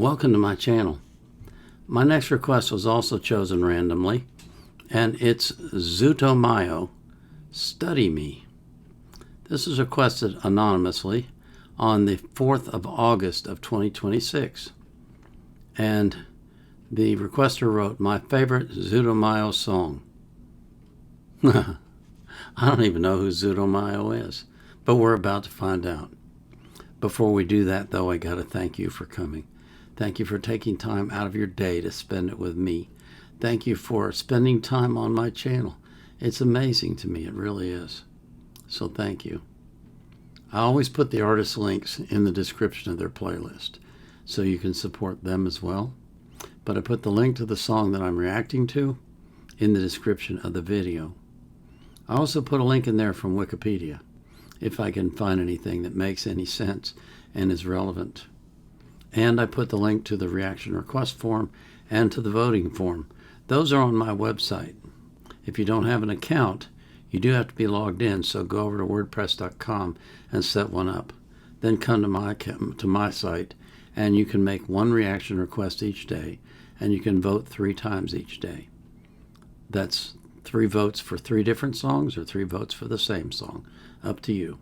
Welcome to my channel. My next request was also chosen randomly, and it's Zutomayo, Study Me. This was requested anonymously on the 4th of August of 2026. And the requester wrote, my favorite Zutomayo song. I don't even know who Zutomayo is, but we're about to find out. Before we do that, though, I got to thank you for coming. Thank you for taking time out of your day to spend it with me. Thank you for spending time on my channel. It's amazing to me. It really is. So thank you. I always put the artist links in the description of their playlist so you can support them as well. But I put the link to the song that I'm reacting to in the description of the video. I also put a link in there from Wikipedia if I can find anything that makes any sense and is relevant. And I put the link to the reaction request form and to the voting form. Those are on my website. If you don't have an account, you do have to be logged in, so go over to wordpress.com and set one up. Then come to my site, and you can make one reaction request each day, and you can vote 3 times each day. That's 3 votes for 3 different songs or 3 votes for the same song. Up to you.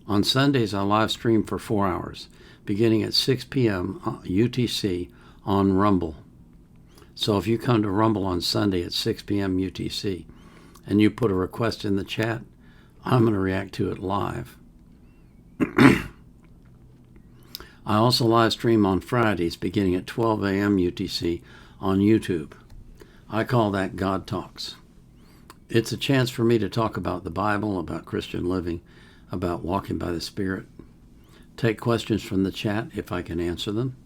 On Sundays, I live stream for 4 hours, beginning at 6 p.m. UTC on Rumble. So if you come to Rumble on Sunday at 6 p.m. UTC and you put a request in the chat, I'm going to react to it live. I also live stream on Fridays beginning at 12 a.m. UTC on YouTube. I call that God Talks. It's a chance for me to talk about the Bible, about Christian living, about walking by the Spirit, take questions from the chat if I can answer them,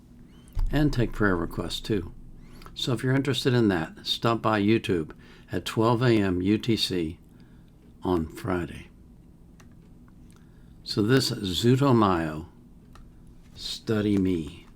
and take prayer requests too. So if you're interested in that, stop by YouTube at 12 a.m. UTC on Friday. So this is Zutomayo, Study Me.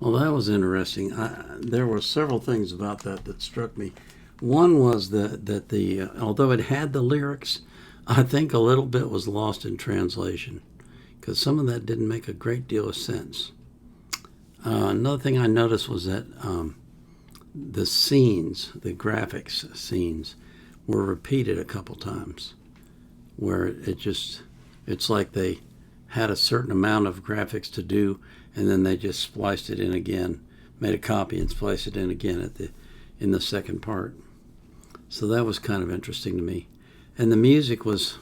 Well, that was interesting. There were several things about that struck me. One was that although it had the lyrics, I think a little bit was lost in translation because some of that didn't make a great deal of sense. Another thing I noticed was that the scenes, the graphics scenes, were repeated a couple times, where it's like they had a certain amount of graphics to do, and then they just spliced it in again, made a copy and spliced it in again in the second part. So that was kind of interesting to me. And the music was,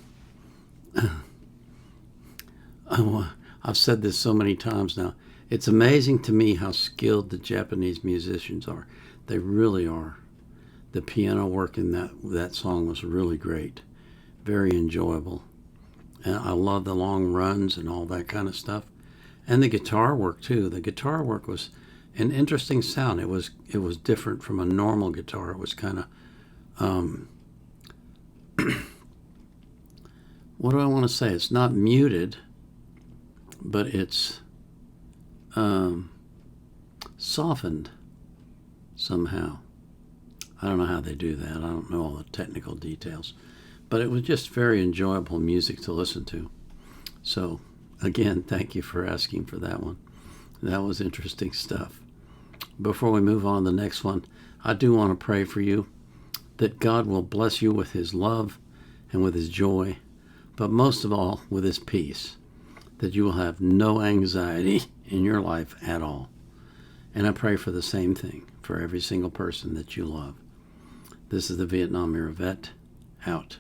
I've said this so many times now, it's amazing to me how skilled the Japanese musicians are. They really are. The piano work in that song was really great, very enjoyable. And I love the long runs and all that kind of stuff. And the guitar work too. The guitar work was an interesting sound. It was different from a normal guitar. It was kind of what do I want to say? It's not muted, but it's softened somehow. I don't know how they do that. I don't know all the technical details. But it was just very enjoyable music to listen to. So, again, thank you for asking for that one. That was interesting stuff. Before we move on to the next one, I do want to pray for you that God will bless you with his love and with his joy, but most of all with his peace, that you will have no anxiety in your life at all. And I pray for the same thing for every single person that you love. This is the Vietnam Era Vet, out.